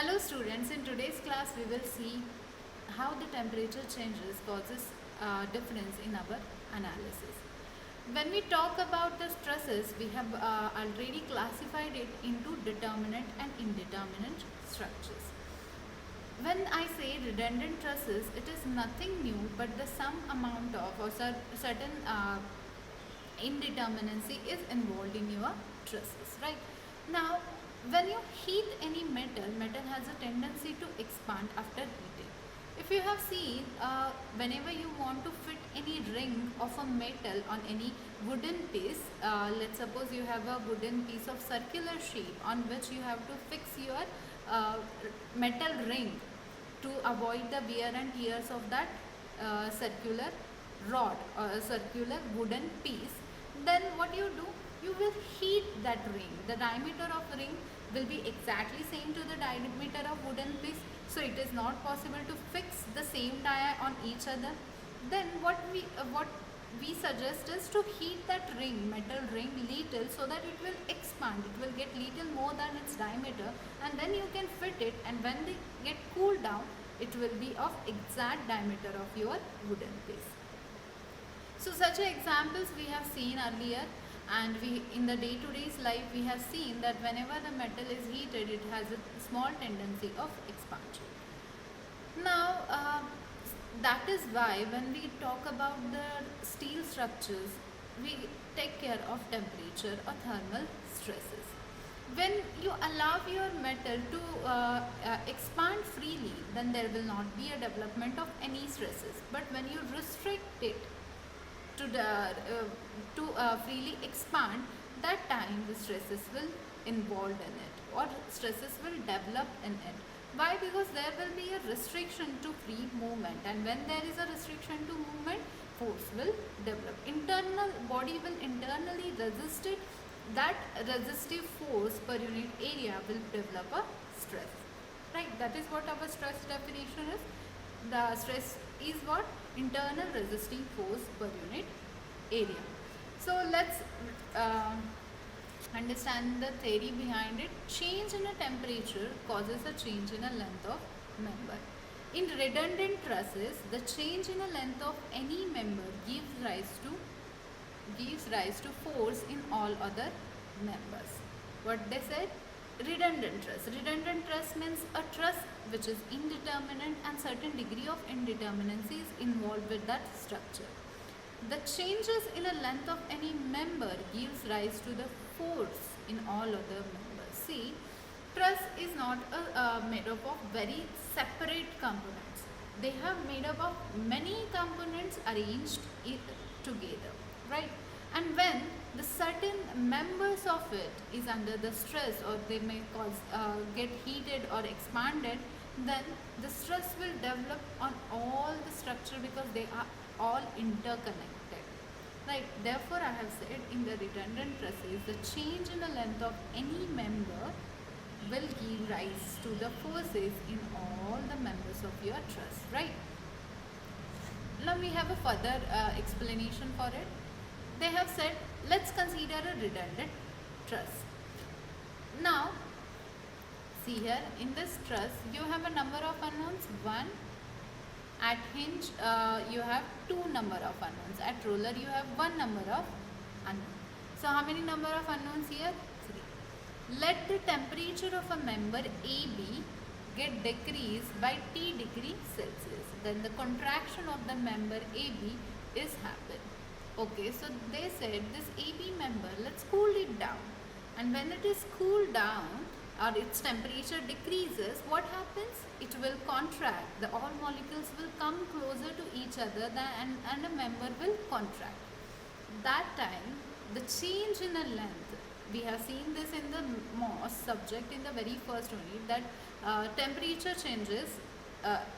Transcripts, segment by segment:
Hello students, in today's class we will see how the temperature changes causes difference in our analysis. When we talk about the stresses, we have already classified it into determinant and indeterminate structures. When I say redundant stresses, it is nothing new but the some amount of or certain indeterminacy is involved in your stresses, right? Now, when you heat any metal, metal has a tendency to expand after heating. If you have seen, whenever you want to fit any ring of a metal on any wooden piece, let's suppose you have a wooden piece of circular shape on which you have to fix your uh, metal ring to avoid the wear and tears of that circular rod or a circular wooden piece. Then what you do, you will heat that ring. The diameter of the ring will be exactly same to the diameter of wooden piece, so it is not possible to fix the same dia on each other. Then what we suggest is to heat that ring, metal ring, little, so that it will expand, it will get little more than its diameter, and then you can fit it, and when they get cooled down, it will be of exact diameter of your wooden piece. So such examples we have seen earlier, and we in the day-to-day life we have seen that whenever the metal is heated, it has a small tendency of expansion. Now that is why when we talk about the steel structures, we take care of temperature or thermal stresses. When you allow your metal to expand freely, then there will not be a development of any stresses. But when you restrict it to freely expand, that time the stresses will involved in it, or stresses will develop in it. Why? Because there will be a restriction to free movement, and when there is a restriction to movement, force will develop. Internal body will internally resist it. That resistive force per unit area will develop a stress. Right? That is what our stress definition is. The stress is what? Internal resisting force per unit area. So let's understand the theory behind it. Change in a temperature causes a change in a length of member. In redundant trusses, the change in a length of any member gives rise to force in all other members. What they said? Redundant truss. Redundant truss means a truss which is indeterminate and certain degree of indeterminacy is involved with that structure. The changes in a length of any member gives rise to the force in all other members. See, truss is not made up of very separate components. They have made up of many components arranged together, right? And when the certain members of it is under the stress, or they may get heated or expanded, then the stress will develop on all the structure because they are all interconnected, right? Therefore, I have said in the redundant trusses, the change in the length of any member will give rise to the forces in all the members of your truss, right? Now we have a further explanation for it. They have said, let's consider a redundant truss. Now, see here, in this truss, you have a number of unknowns, 1. At hinge, you have 2 number of unknowns. At roller, you have 1 number of unknowns. So, how many number of unknowns here? 3. Let the temperature of a member AB get decreased by T degree Celsius. Then the contraction of the member AB is happen. Okay, so they said this AB member, let's cool it down. And when it is cooled down, or its temperature decreases, what happens? It will contract. All molecules will come closer to each other and a member will contract. That time, the change in a length, we have seen this in the MOS subject in the very first unit, that temperature changes.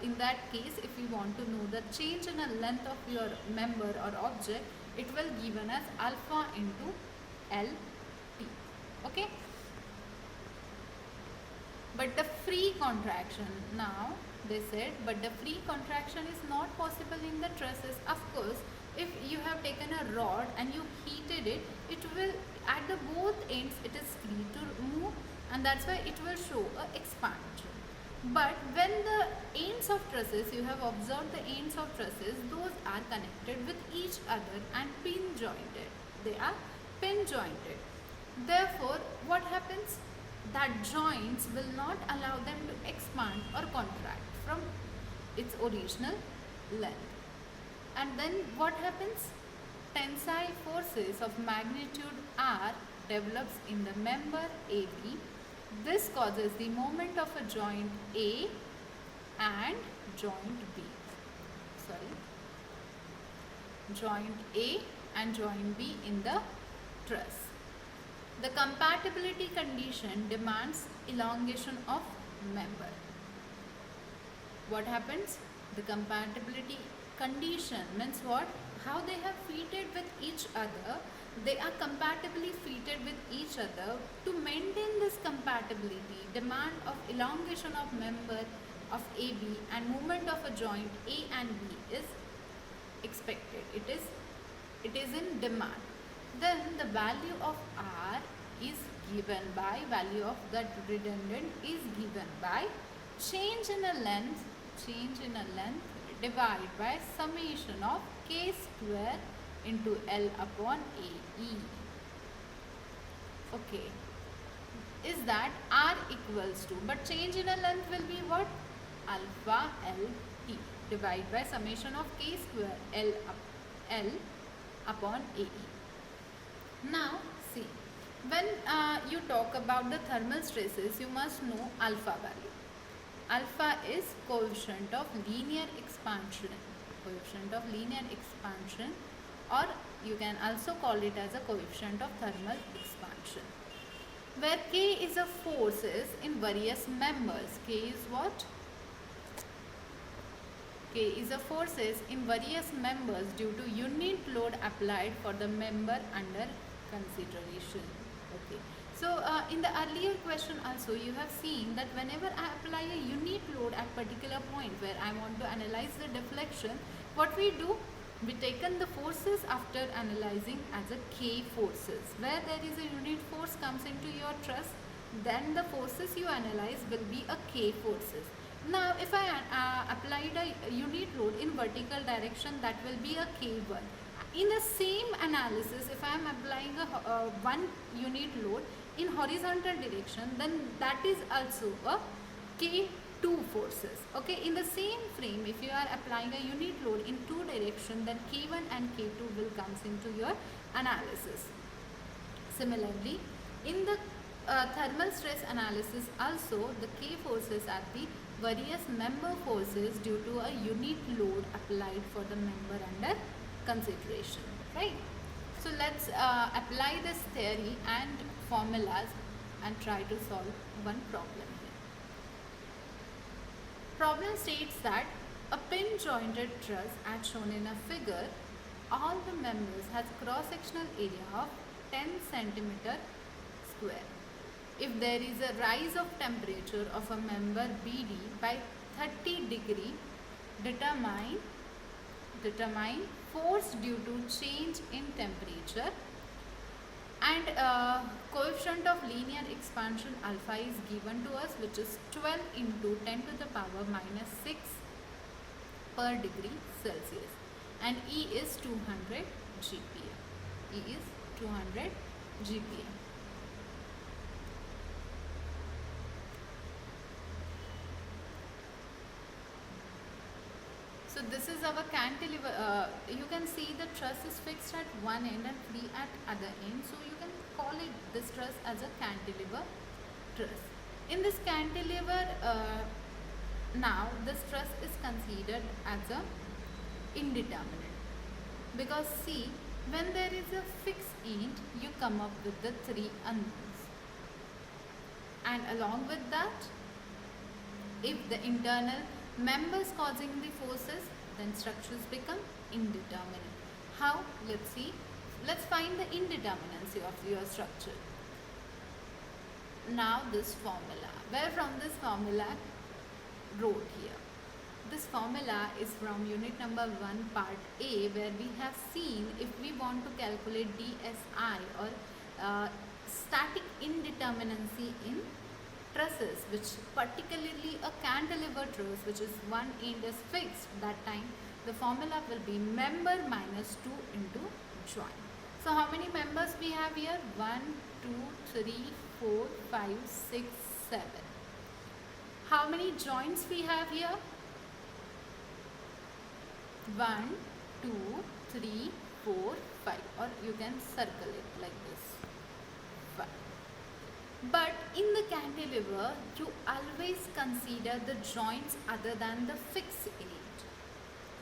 In that case, if you want to know the change in a length of your member or object, it will given as alpha into LT. Okay? But the free contraction, now they said, but the free contraction is not possible in the trusses. Of course, if you have taken a rod and you heated it, it will, at the both ends, it is free to move, and that's why it will show a expansion. trusses, you have observed the ends of trusses, those are connected with each other and pin jointed. They are pin jointed. Therefore, what happens? That joints will not allow them to expand or contract from its original length. And then what happens? Tensile forces of magnitude R develops in the member AB. This causes the moment of a joint A and joint B. Sorry. Joint A and joint B in the truss. The compatibility condition demands elongation of member. What happens? The compatibility condition means what? How they have fitted with each other. They are compatibly fitted with each other. To maintain this compatibility, demand of elongation of member of AB and movement of a joint A and B is expected. It is in demand. Then the value of R is given by, value of that redundant is given by change in a length divided by summation of K square into L upon AE. Okay. Is that R equals to, but change in a length will be what? Alpha L T divided by summation of K square L upon AE. Now see, when you talk about the thermal stresses, you must know alpha value. Alpha is coefficient of linear expansion. Coefficient of linear expansion, or you can also call it as a coefficient of thermal expansion. Where K is a forces in various members. K is what? K is a forces in various members due to unit load applied for the member under consideration. Okay. So in the earlier question also you have seen that whenever I apply a unit load at particular point where I want to analyze the deflection, what we do? We taken the forces after analyzing as a K forces. Where there is a unit force comes into your truss, then the forces you analyze will be a K forces. Now if I applied a unit load in vertical direction, that will be a K1. In the same analysis, if I am applying a one unit load in horizontal direction, then that is also a K2 forces. Okay, in the same frame, if you are applying a unit load in two direction, then K1 and K2 will comes into your analysis. Similarly, in the thermal stress analysis also, the K forces are the various member forces due to a unit load applied for the member under consideration, right? So let's apply this theory and formulas and try to solve one problem here. Problem states that a pin jointed truss as shown in a figure, all the members has cross-sectional area of 10 centimeter square. If there is a rise of temperature of a member BD by 30 degree, determine force due to change in temperature, and coefficient of linear expansion alpha is given to us, which is 12 into 10 to the power minus 6 per degree Celsius, and E is 200 GPa. E is 200 GPa. So this is our cantilever. You can see the truss is fixed at one end and free at other end. So you can call it this truss as a cantilever truss. In this cantilever, now this truss is considered as a indeterminate, because see, when there is a fixed end, you come up with the three unknowns, and along with that, if the internal members causing the forces, then structures become indeterminate. How? Let's see. Let's find the indeterminacy of your structure. Now this formula, where from this formula wrote here. This formula is from unit number 1 part A, where we have seen if we want to calculate DSI or static indeterminacy in trusses, which particularly a cantilever truss, which is one end is fixed, that time the formula will be member minus 2 into joint. So how many members we have here? 1, 2, 3, 4, 5, 6, 7. How many joints we have here? 1, 2, 3, 4, 5, or you can circle it like this. 5. But in the cantilever, you always consider the joints other than the fixed end,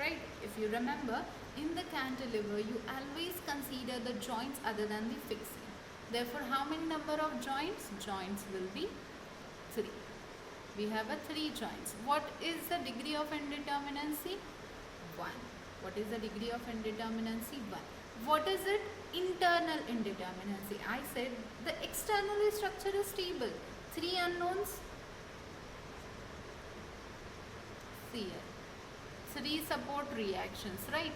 right? If you remember, in the cantilever, you always consider the joints other than the fixed end. Therefore, how many number of joints? Joints will be 3. We have a 3 joints. What is the degree of indeterminacy? 1. What is the degree of indeterminacy? 1. What is it? Internal indeterminacy. I said the external structure is stable. 3 unknowns. See here. 3 support reactions, right?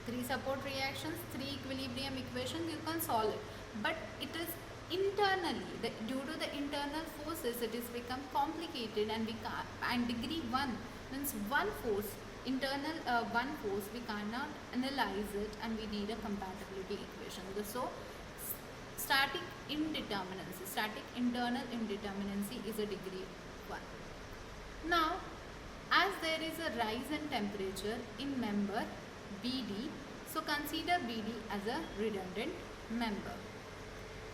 3 support reactions, 3 equilibrium equations, you can solve it. But it is internally, due to the internal forces, it is become complicated, and degree 1 means one force, internal one force, we cannot analyze it, and we need a compatibility equation. So static indeterminacy, static internal indeterminacy is a degree 1. Now, as there is a rise in temperature in member BD, so consider BD as a redundant member.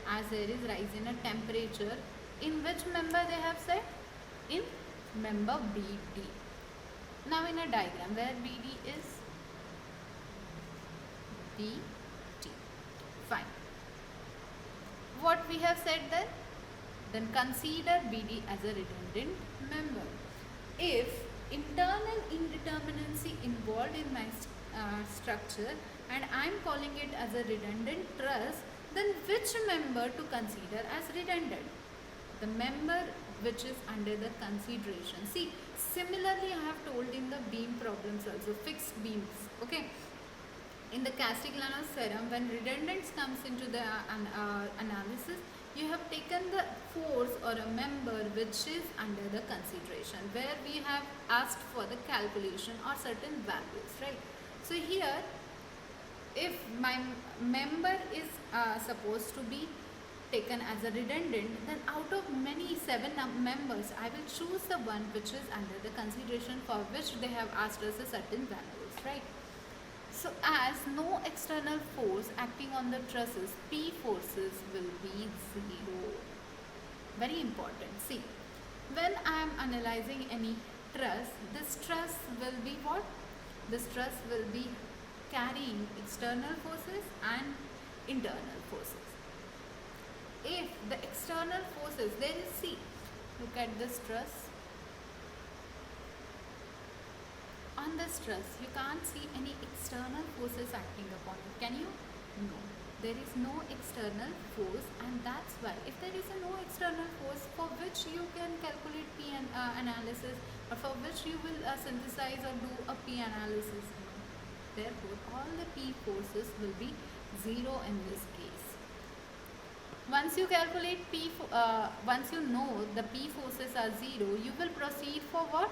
As there is rise in a temperature, in which member they have said? In member BD. Now in a diagram where BD is BT. Fine. What we have said then consider BD as a redundant member. If internal indeterminacy involved in my structure and I am calling it as a redundant truss, then which member to consider as redundant? The member which is under the consideration. See, similarly I have told in the beam problems also, fixed beams, okay? In the Castigliano's theorem, when redundance comes into the analysis, you have taken the force or a member which is under the consideration, where we have asked for the calculation or certain values, right? So here, if my member is supposed to be taken as a redundant, then out of many 7 members, I will choose the one which is under the consideration, for which they have asked us a certain values, right? So as no external force acting on the trusses, P forces will be 0. Very important. See, when I am analyzing any truss, this truss will be what? This truss will be carrying external forces and internal forces. If the external forces, there is, see, look at this truss. On this truss, you can't see any external forces acting upon it. Can you? No. There is no external force, and that's why if there is no external force for which you can calculate P analysis, or for which you will synthesize or do a P analysis, therefore all the P forces will be 0 in this case. Once you calculate P, once you know the P forces are 0, you will proceed for what?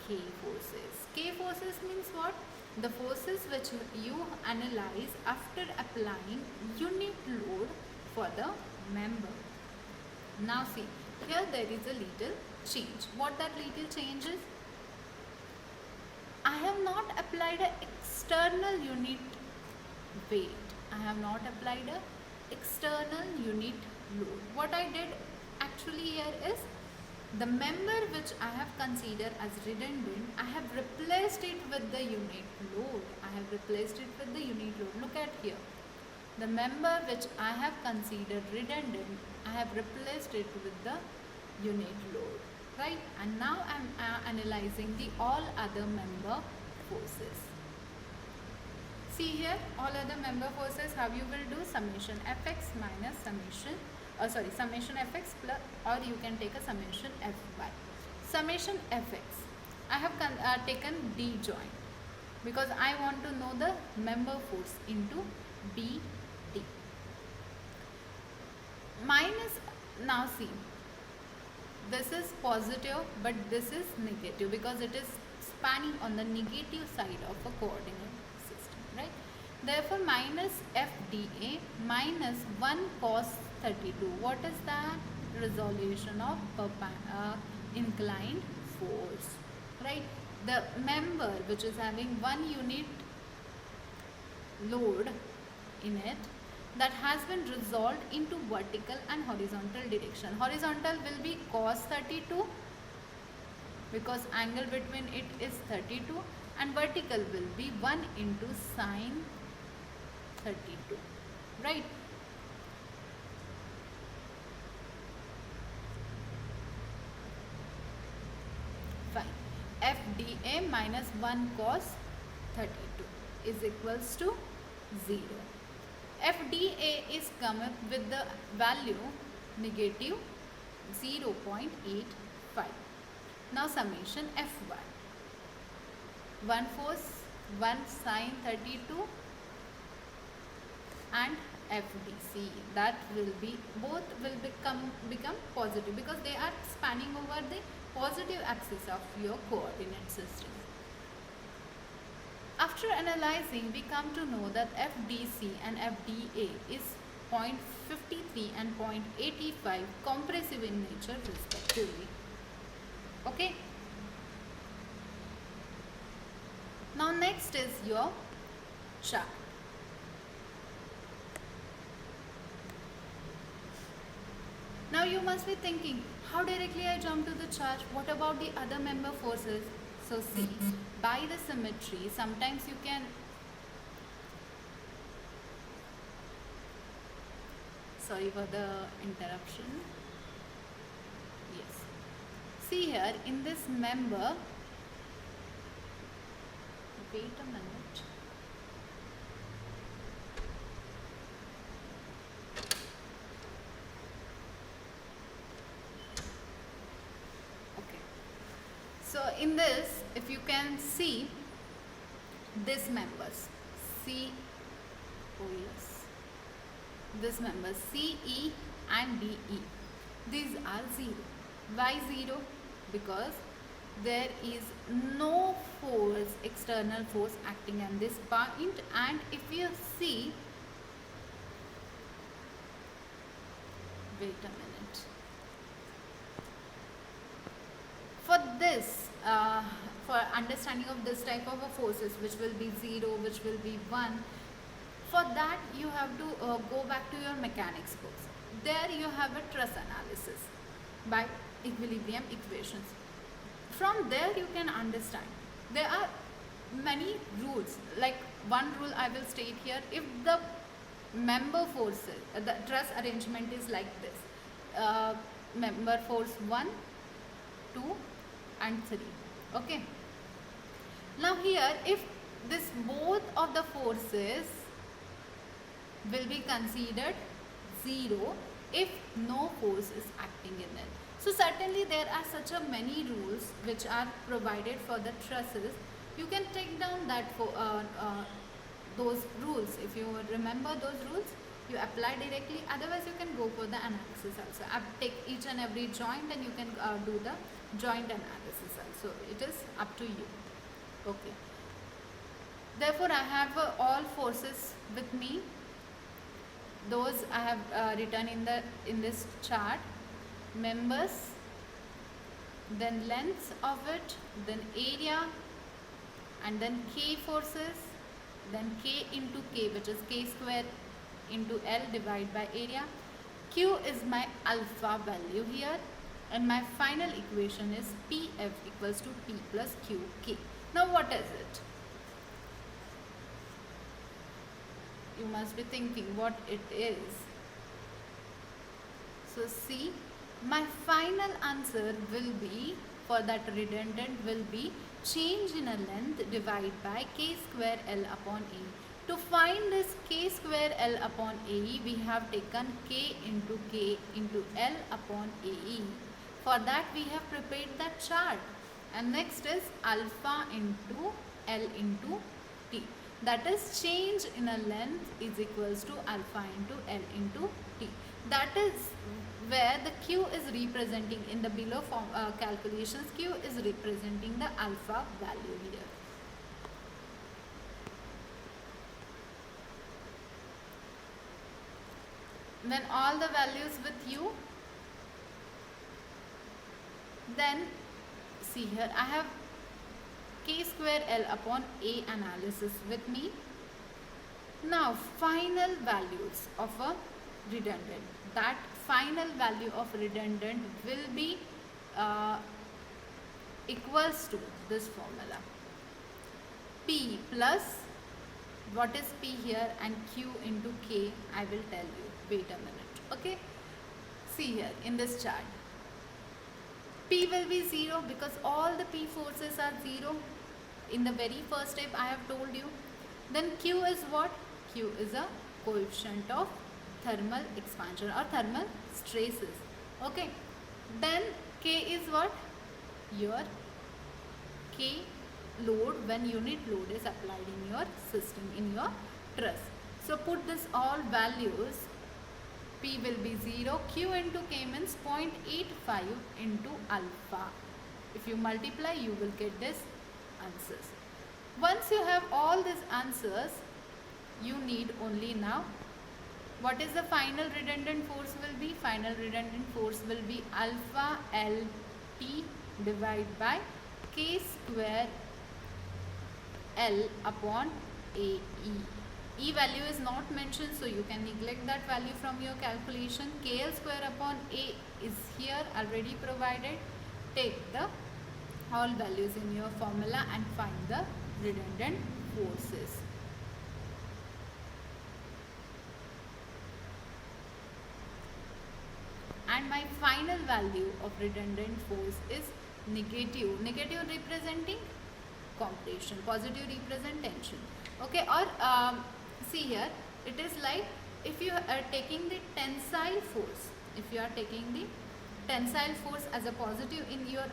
K forces. K forces means what? The forces which you analyze after applying unit load for the member. Now see, here there is a little change. What that little change is? I have not applied an external unit weight. I have not applied an external unit load. What I did actually here is, the member which I have considered as redundant, I have replaced it with the unit load. I have replaced it with the unit load. Look at here. The member which I have considered redundant, I have replaced it with the unit load, right? And now I am analyzing the all other member forces. See here, all other member forces, how you will do? Summation fx minus summation, summation fx plus, or you can take a summation fy. Summation fx, I have taken D joint because I want to know the member force into BD. Minus, now see, this is positive but this is negative because it is spanning on the negative side of a coordinate system, right? Therefore, minus FDA minus 1 cos 32. What is that? Resolution of inclined force, right? The member which is having 1 unit load in it, that has been resolved into vertical and horizontal direction. Horizontal will be cos 32 because angle between it is 32, and vertical will be 1 into sine 32, right? Fine. FDA minus 1 cos 32 is equals to 0. FDA is come up with the value negative 0.85. Now summation Fy. 1 force, 1 sine 32 and FDC, that will be, both will become positive because they are spanning over the positive axis of your coordinate system. After analyzing, we come to know that FDC and FDA is 0.53 and 0.85 compressive in nature respectively. Okay. Now next is your chart. Now you must be thinking, how directly I jump to the chart? What about the other member forces? So see, by the symmetry, sometimes you can sorry for the interruption. Yes. See here in this member, wait a minute. Okay. So in this, if you can see these members, C, oh yes, this members C, E and D, E, these are 0. Why 0? Because there is no force, external force acting on this point, and if you see, wait a minute, for this, for understanding of this type of forces, which will be 0, which will be 1, for that you have to go back to your mechanics books. There you have a truss analysis by equilibrium equations. From there you can understand. There are many rules, like one rule I will state here. If the member forces, the truss arrangement is like this, member force 1, 2 and 3, okay. Now here, if this both of the forces will be considered 0 if no force is acting in it. So certainly there are such a many rules which are provided for the trusses. You can take down that for those rules. If you remember those rules, you apply directly. Otherwise you can go for the analysis also. Take each and every joint and you can do the joint analysis also. It is up to you. Okay. Therefore I have all forces with me. Those I have written in this chart. Members, then length of it, then area, and then K forces, then K into K, which is K square into L divided by area. Q is my alpha value here, and my final equation is PF equals to P plus QK. Now what is it? You must be thinking what it is. So see, my final answer will be, for that redundant, will be change in a length divided by K square L upon A. To find this K square L upon AE, we have taken K into L upon AE. For that we have prepared that chart. And next is alpha into L into T. That is change in a length is equals to alpha into L into T. That is where the Q is representing in the below form calculations, Q is representing the alpha value here. When all the values with U, then see here I have K square L upon A analysis with me. Now final values of a redundant, that final value of redundant will be equals to this formula, P plus, what is P here, and Q into K. I will tell you, wait a minute. Okay, see here in this chart, P will be 0 because all the P forces are 0 in the very first step I have told you. Then Q is what? Q is a coefficient of thermal expansion or thermal stresses. Okay, then K is what? Your K load when unit load is applied in your system, in your truss. So put this all values. P will be 0, Q into K means 0.85 into alpha. If you multiply, you will get this answers. Once you have all these answers, you need only now, what is the final redundant force will be? Final redundant force will be alpha LT divided by K square L upon AE. E value is not mentioned, so you can neglect that value from your calculation. KL square upon A is here already provided. Take the all values in your formula and find the redundant forces. And my final value of redundant force is negative. Negative representing compression, positive represent tension. Okay, or see here, it is like if you are taking the tensile force, if you are taking the tensile force as a positive in your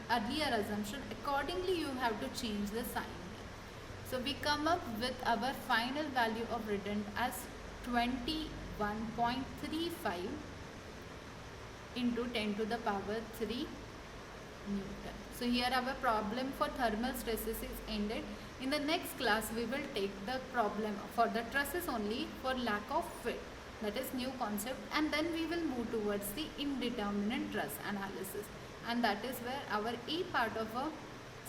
earlier assumption, accordingly you have to change the sign. So we come up with our final value of redundant as 21.35 into 10 to the power 3 Newton. So here our problem for thermal stresses is ended. In the next class we will take the problem for the trusses only for lack of fit, that is new concept, and then we will move towards the indeterminate truss analysis, and that is where our A part of a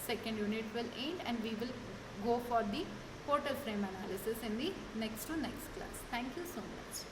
second unit will end, and we will go for the portal frame analysis in the next to next class. Thank you so much.